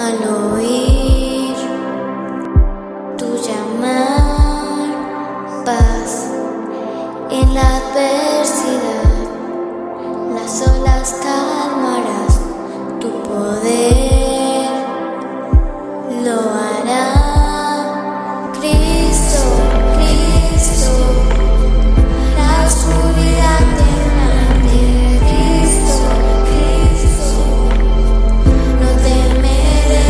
al oír tu llamar, paz en la adversidad, las olas calmarás, tu poder lo hará. Cristo, Cristo, la oscuridad delante. Cristo, Cristo, no temeré.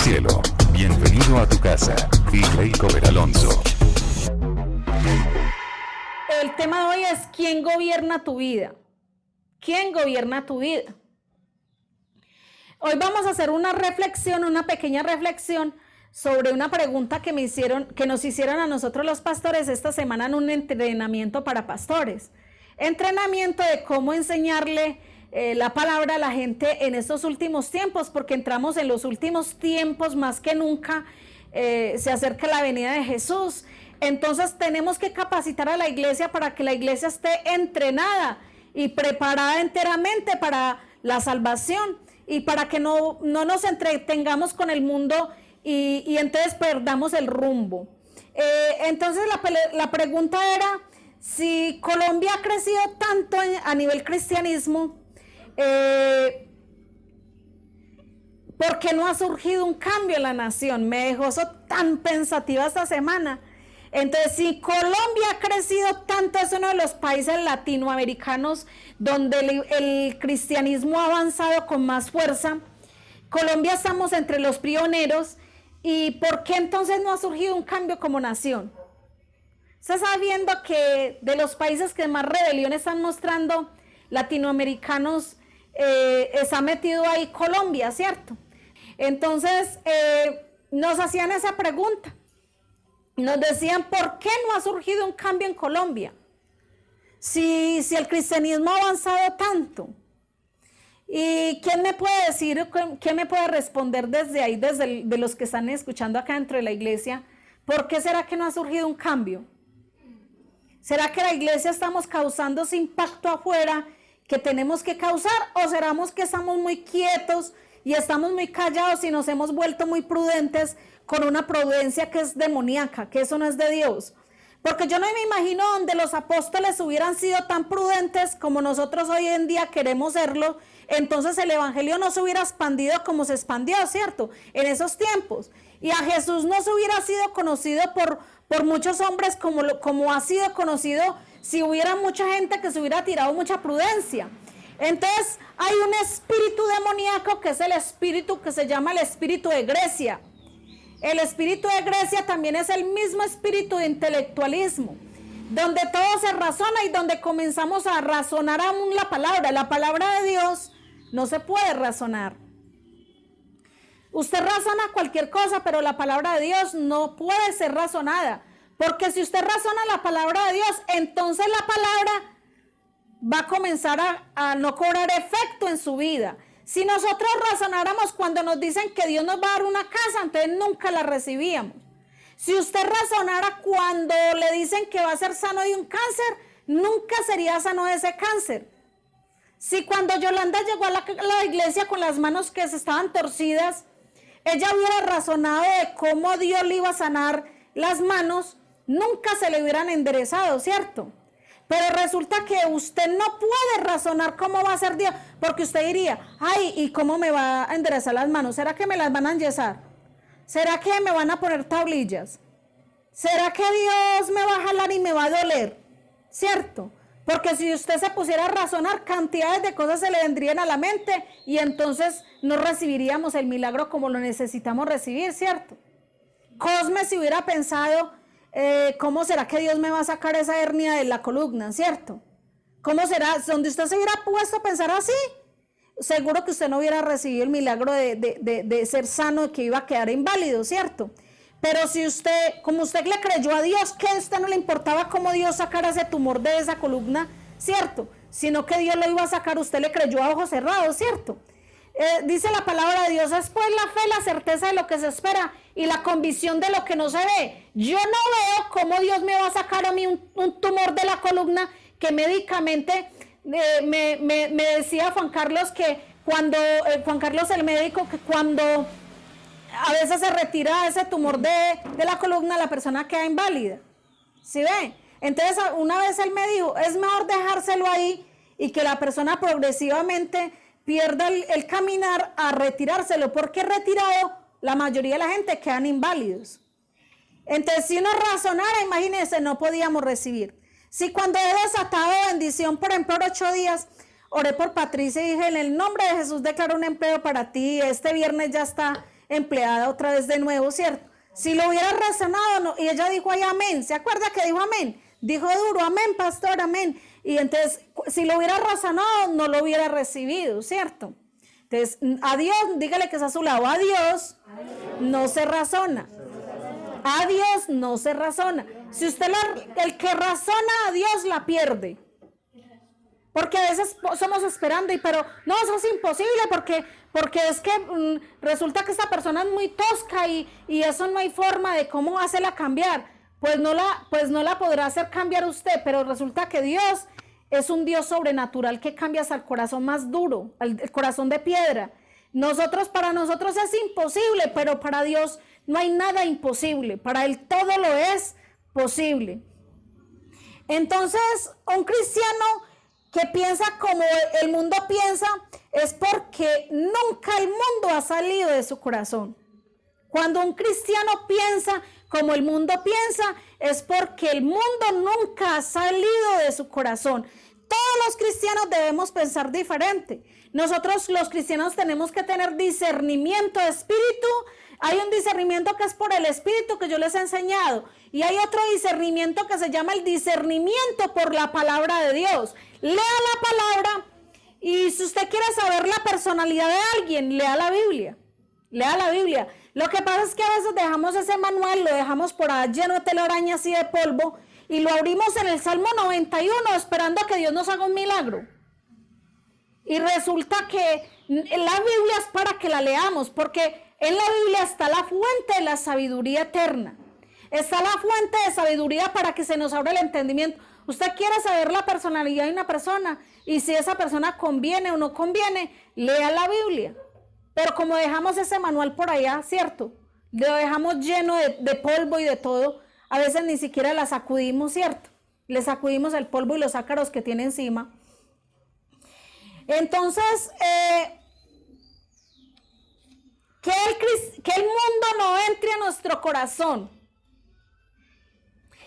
cielo. Bienvenido a tu casa. DJ Cover Alonso. El tema de hoy es ¿quién gobierna tu vida? ¿Quién gobierna tu vida? Hoy vamos a hacer una pequeña reflexión sobre una pregunta que nos hicieron a nosotros los pastores esta semana en un entrenamiento para pastores. Entrenamiento de cómo enseñarle la palabra a la gente en estos últimos tiempos, porque entramos en los últimos tiempos más que nunca, se acerca la venida de Jesús. Entonces tenemos que capacitar a la iglesia para que la iglesia esté entrenada y preparada enteramente para la salvación y para que no nos entretengamos con el mundo y entonces perdamos el rumbo. Entonces la pregunta era si Colombia ha crecido tanto a nivel cristianismo, ¿por qué no ha surgido un cambio en la nación? Me dejó eso tan pensativa esta semana. Entonces, si Colombia ha crecido tanto, es uno de los países latinoamericanos donde el cristianismo ha avanzado con más fuerza. Colombia estamos entre los pioneros. ¿Y por qué entonces no ha surgido un cambio como nación? Se está viendo que de los países que más rebelión están mostrando latinoamericanos, está metido ahí Colombia, ¿cierto? Entonces, nos hacían esa pregunta. Nos decían, ¿por qué no ha surgido un cambio en Colombia? Si el cristianismo ha avanzado tanto. ¿Y quién me puede decir, quién me puede responder desde ahí, de los que están escuchando acá dentro de la iglesia? ¿Por qué será que no ha surgido un cambio? ¿Será que la iglesia estamos causando ese impacto afuera que tenemos que causar? ¿O será que estamos muy quietos y estamos muy callados y nos hemos vuelto muy prudentes con una prudencia que es demoníaca, que eso no es de Dios? Porque yo no me imagino donde los apóstoles hubieran sido tan prudentes como nosotros hoy en día queremos serlo, entonces el evangelio no se hubiera expandido como se expandió, ¿cierto? En esos tiempos. Y a Jesús no se hubiera sido conocido por muchos hombres como ha sido conocido si hubiera mucha gente que se hubiera tirado mucha prudencia. Entonces hay un espíritu demoníaco que es el espíritu que se llama el espíritu de Grecia. El espíritu de Grecia también es el mismo espíritu de intelectualismo, donde todo se razona y donde comenzamos a razonar aún la palabra. La palabra de Dios no se puede razonar. Usted razona cualquier cosa, pero la palabra de Dios no puede ser razonada. Porque si usted razona la palabra de Dios, entonces la palabra va a comenzar a no cobrar efecto en su vida. Si nosotros razonáramos cuando nos dicen que Dios nos va a dar una casa, entonces nunca la recibíamos. Si usted razonara cuando le dicen que va a ser sano de un cáncer, nunca sería sano de ese cáncer. Si cuando Yolanda llegó a la iglesia con las manos que se estaban torcidas, ella hubiera razonado de cómo Dios le iba a sanar las manos, nunca se le hubieran enderezado, ¿cierto? Pero resulta que usted no puede razonar cómo va a ser Dios, porque usted diría, ay, ¿y cómo me va a enderezar las manos? ¿Será que me las van a enyesar? ¿Será que me van a poner tablillas? ¿Será que Dios me va a jalar y me va a doler? ¿Cierto? Porque si usted se pusiera a razonar, cantidades de cosas se le vendrían a la mente y entonces no recibiríamos el milagro como lo necesitamos recibir, ¿cierto? Cosme si hubiera pensado, ¿cómo será que Dios me va a sacar esa hernia de la columna, cierto? ¿Cómo será? Donde usted se hubiera puesto a pensar así, seguro que usted no hubiera recibido el milagro de ser sano, que iba a quedar inválido, ¿cierto? Pero si usted, como usted le creyó a Dios, que a usted no le importaba cómo Dios sacara ese tumor de esa columna, ¿cierto? Sino que Dios lo iba a sacar, usted le creyó a ojos cerrados, ¿cierto? Dice la palabra de Dios, es pues la fe, la certeza de lo que se espera y la convicción de lo que no se ve. Yo no veo cómo Dios me va a sacar a mí un tumor de la columna que médicamente me decía Juan Carlos que cuando, Juan Carlos el médico, que cuando a veces se retira ese tumor de la columna, la persona queda inválida. ¿Sí ve? Entonces una vez él me dijo, es mejor dejárselo ahí y que la persona progresivamente pierda el caminar a retirárselo, porque retirado la mayoría de la gente quedan inválidos. Entonces si uno razonara, imagínense, no podíamos recibir. Si cuando he desatado bendición, por ejemplo, por 8 días, oré por Patricia y dije, en el nombre de Jesús declaro un empleo para ti, este viernes ya está empleada otra vez de nuevo, ¿cierto? Si lo hubiera razonado, no, y ella dijo ahí amén, ¿se acuerda que dijo amén? Dijo duro, amén, pastor, amén. Y entonces, si lo hubiera razonado, no lo hubiera recibido, ¿cierto? Entonces, a Dios, dígale que es a su lado, a Dios no se razona. A Dios no se razona. Si usted, el que razona a Dios la pierde. Porque a veces somos esperando, pero no, eso es imposible porque es que resulta que esta persona es muy tosca y eso no hay forma de cómo hacerla cambiar. Pues no la podrá hacer cambiar usted, pero resulta que Dios es un Dios sobrenatural que cambia hasta el corazón más duro, el corazón de piedra. Para nosotros es imposible, pero para Dios no hay nada imposible. Para Él todo lo es posible. Entonces, un cristiano que piensa como el mundo piensa es porque nunca el mundo ha salido de su corazón. Cuando un cristiano piensa como el mundo piensa es porque el mundo nunca ha salido de su corazón. Todos los cristianos debemos pensar diferente. Nosotros los cristianos tenemos que tener discernimiento de espíritu. Hay un discernimiento que es por el espíritu que yo les he enseñado. Y hay otro discernimiento que se llama el discernimiento por la palabra de Dios. Lea la palabra y si usted quiere saber la personalidad de alguien, lea la Biblia. Lea la Biblia. Lo que pasa es que a veces dejamos ese manual, lo dejamos por allá lleno de telarañas y de polvo y lo abrimos en el Salmo 91 esperando a que Dios nos haga un milagro. Y resulta que la Biblia es para que la leamos, porque en la Biblia está la fuente de la sabiduría eterna. Está la fuente de sabiduría para que se nos abra el entendimiento. Usted quiere saber la personalidad de una persona y si esa persona conviene o no conviene, lea la Biblia. Pero como dejamos ese manual por allá, ¿cierto? Lo dejamos lleno de polvo y de todo, a veces ni siquiera la sacudimos, ¿cierto? Le sacudimos el polvo y los ácaros que tiene encima. Entonces, que el mundo no entre a nuestro corazón.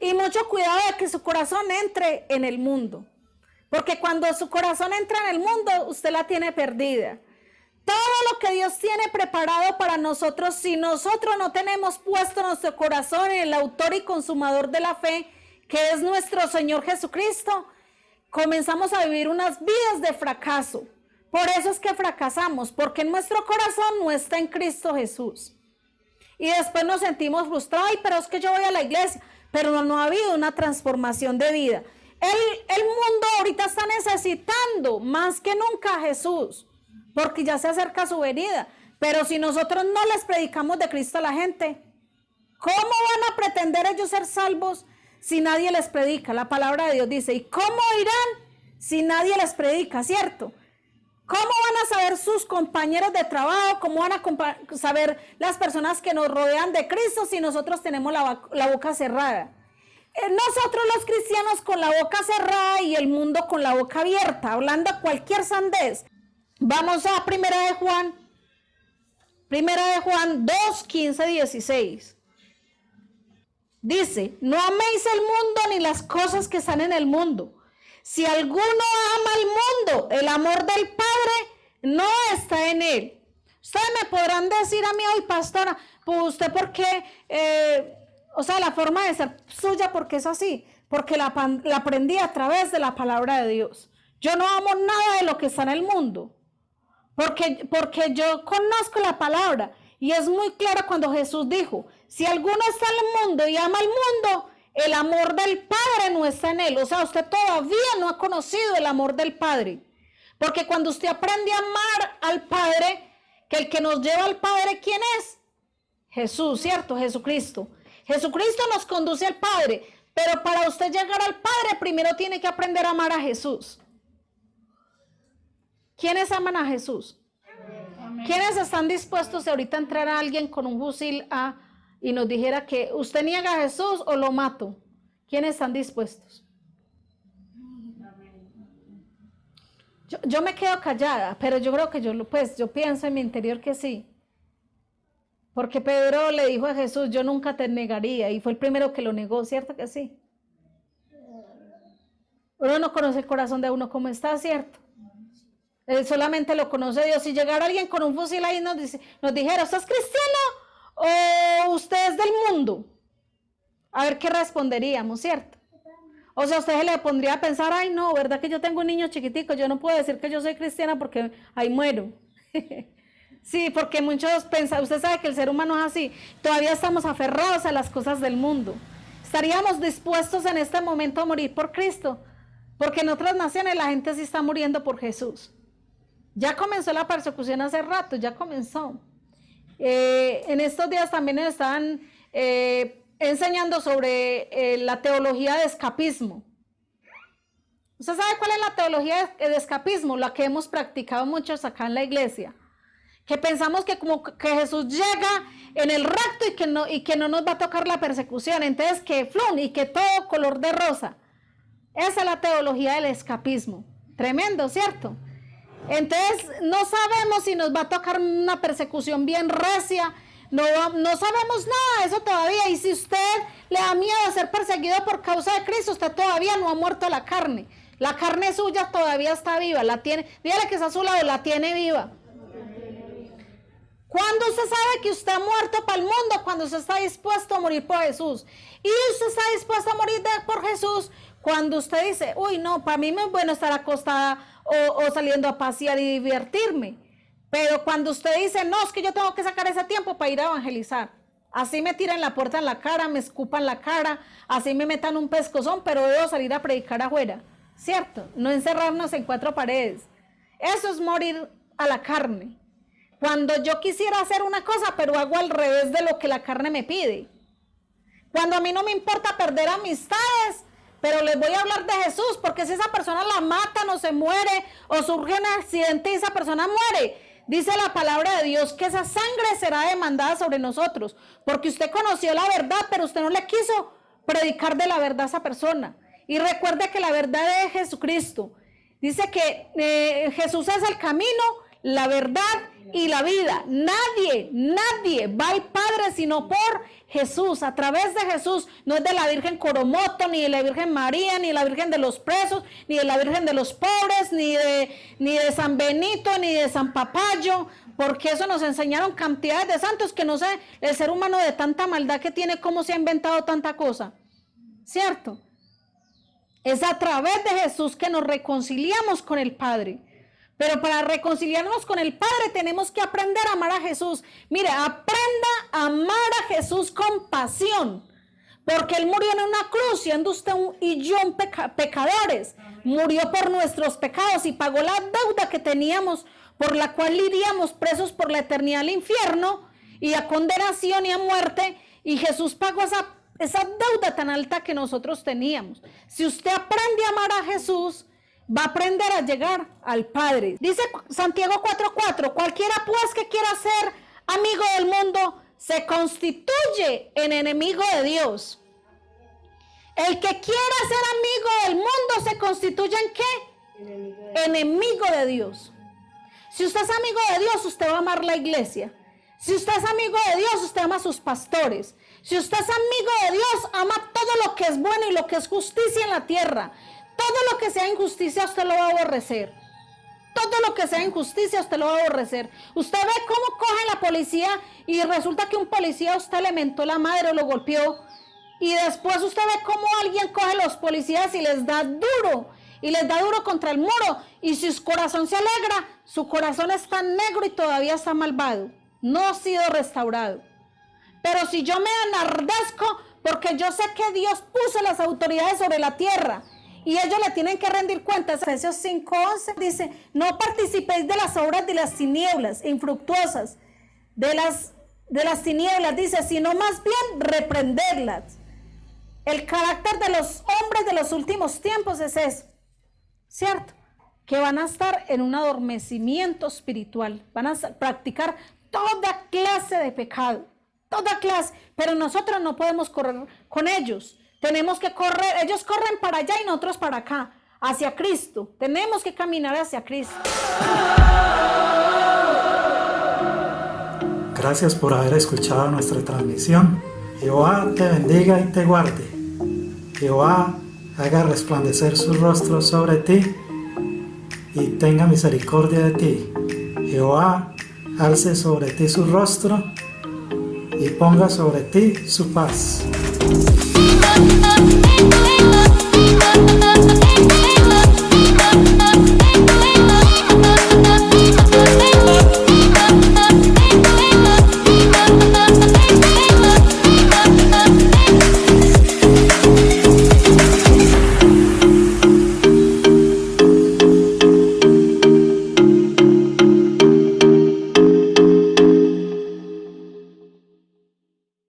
Y mucho cuidado de que su corazón entre en el mundo. Porque cuando su corazón entra en el mundo, usted la tiene perdida. Todo lo que Dios tiene preparado para nosotros, si nosotros no tenemos puesto nuestro corazón en el autor y consumador de la fe, que es nuestro Señor Jesucristo, comenzamos a vivir unas vidas de fracaso. Por eso es que fracasamos, porque nuestro corazón no está en Cristo Jesús. Y después nos sentimos frustrados, ay, pero es que yo voy a la iglesia, pero no ha habido una transformación de vida. El mundo ahorita está necesitando más que nunca a Jesús, porque ya se acerca su venida. Pero si nosotros no les predicamos de Cristo a la gente, ¿cómo van a pretender ellos ser salvos si nadie les predica? La palabra de Dios dice, ¿y cómo irán si nadie les predica? ¿Cierto? ¿Cómo van a saber sus compañeros de trabajo? ¿Cómo van a saber las personas que nos rodean de Cristo si nosotros tenemos la boca cerrada? Nosotros los cristianos con la boca cerrada y el mundo con la boca abierta, hablando cualquier sandez. Vamos a Primera de Juan 2, 15, 16. Dice, no améis el mundo ni las cosas que están en el mundo. Si alguno ama el mundo, el amor del Padre no está en él. Ustedes me podrán decir a mí hoy, pastora, pues usted por qué, la forma de ser suya, porque es así, porque la aprendí a través de la palabra de Dios. Yo no amo nada de lo que está en el mundo, porque yo conozco la palabra y es muy clara cuando Jesús dijo, si alguno está en el mundo y ama el mundo, el amor del Padre no está en él. O sea, usted todavía no ha conocido el amor del Padre. Porque cuando usted aprende a amar al Padre, que el que nos lleva al Padre, ¿quién es? Jesús, ¿cierto? Jesucristo. Jesucristo nos conduce al Padre. Pero para usted llegar al Padre, primero tiene que aprender a amar a Jesús. ¿Quiénes aman a Jesús? Amén. ¿Quiénes están dispuestos a ahorita entrar a alguien con un fusil y nos dijera que usted niega a Jesús o lo mato? ¿Quiénes están dispuestos? Yo me quedo callada, pero yo creo que yo pienso en mi interior que sí. Porque Pedro le dijo a Jesús, yo nunca te negaría, y fue el primero que lo negó, ¿cierto que sí? Uno no conoce el corazón de uno como está, ¿cierto? solamente lo conoce Dios. Si llegara alguien con un fusil ahí nos dijera, ¿usted es cristiano o usted es del mundo? A ver qué responderíamos, ¿cierto? O sea, usted se le pondría a pensar, ay no, ¿verdad que yo tengo un niño chiquitico? Yo no puedo decir que yo soy cristiana porque ahí muero. Sí, porque muchos piensan, usted sabe que el ser humano es así, todavía estamos aferrados a las cosas del mundo. ¿Estaríamos dispuestos en este momento a morir por Cristo? Porque en otras naciones la gente sí está muriendo por Jesús. Ya comenzó la persecución hace rato, ya comenzó. En estos días también nos estaban enseñando sobre la teología de escapismo. ¿Usted sabe cuál es la teología de escapismo? La que hemos practicado muchos acá en la iglesia. Que pensamos que como que Jesús llega en el rapto y que no nos va a tocar la persecución. Entonces que flun y que todo color de rosa. Esa es la teología del escapismo. Tremendo, ¿cierto? Entonces no sabemos si nos va a tocar una persecución bien recia. No sabemos nada de eso todavía. Y si usted le da miedo de ser perseguido por causa de Cristo, usted todavía no ha muerto la carne. La carne suya todavía está viva. La tiene, dígale que está a su lado, la tiene viva. ¿Cuándo usted sabe que usted ha muerto para el mundo? Cuando usted está dispuesto a morir por Jesús. Y usted está dispuesto a morir por Jesús cuando usted dice, uy, no, para mí me es bueno estar acostada o saliendo a pasear y divertirme. Pero cuando usted dice, no, es que yo tengo que sacar ese tiempo para ir a evangelizar. Así me tiran la puerta en la cara, me escupan la cara, así me metan un pescozón, pero debo salir a predicar afuera. ¿Cierto? No encerrarnos en cuatro paredes. Eso es morir a la carne. Cuando yo quisiera hacer una cosa, pero hago al revés de lo que la carne me pide. Cuando a mí no me importa perder amistades, pero les voy a hablar de Jesús, porque si esa persona la matan o se muere, o surge un accidente y esa persona muere, dice la palabra de Dios que esa sangre será demandada sobre nosotros, porque usted conoció la verdad, pero usted no le quiso predicar de la verdad a esa persona. Y recuerde que la verdad es Jesucristo. Dice que Jesús es el camino, la verdad y la vida. Nadie va al Padre sino por Jesús, a través de Jesús. No es de la Virgen Coromoto, ni de la Virgen María, ni de la Virgen de los presos, ni de la Virgen de los pobres, ni de San Benito, ni de San Papayo, porque eso nos enseñaron cantidades de santos que no sé, el ser humano de tanta maldad que tiene, cómo se ha inventado tanta cosa, ¿cierto? Es a través de Jesús que nos reconciliamos con el Padre. Pero para reconciliarnos con el Padre tenemos que aprender a amar a Jesús. Mire, aprenda a amar a Jesús con pasión. Porque Él murió en una cruz, siendo usted y yo pecadores. Murió por nuestros pecados y pagó la deuda que teníamos, por la cual iríamos presos por la eternidad al infierno y a condenación y a muerte. Y Jesús pagó esa deuda tan alta que nosotros teníamos. Si usted aprende a amar a Jesús, va a aprender a llegar al Padre. Dice Santiago 4:4, cualquiera pues que quiera ser amigo del mundo, se constituye en enemigo de Dios. El que quiera ser amigo del mundo, ¿se constituye en qué? Enemigo de Dios. Si usted es amigo de Dios, usted va a amar la iglesia. Si usted es amigo de Dios, usted ama a sus pastores. Si usted es amigo de Dios, ama todo lo que es bueno y lo que es justicia en la tierra. Todo lo que sea injusticia usted lo va a aborrecer. Todo lo que sea injusticia usted lo va a aborrecer. Usted ve cómo coge la policía y resulta que un policía a usted le mentó la madre o lo golpeó. Y después usted ve cómo alguien coge a los policías y les da duro. Y les da duro contra el muro. Y si su corazón se alegra, su corazón está negro y todavía está malvado. No ha sido restaurado. Pero si yo me enardezco porque yo sé que Dios puso las autoridades sobre la tierra y ellos le tienen que rendir cuentas. Efesios 5:11 dice, no participéis de las obras de las tinieblas infructuosas, de las tinieblas, dice, sino más bien reprenderlas. El carácter de los hombres de los últimos tiempos es eso, ¿cierto? Que van a estar en un adormecimiento espiritual, van a practicar toda clase de pecado, toda clase, pero nosotros no podemos correr con ellos. Tenemos que correr, ellos corren para allá y nosotros para acá, hacia Cristo. Tenemos que caminar hacia Cristo. Gracias por haber escuchado nuestra transmisión. Jehová te bendiga y te guarde. Jehová haga resplandecer su rostro sobre ti y tenga misericordia de ti. Jehová alce sobre ti su rostro y ponga sobre ti su paz.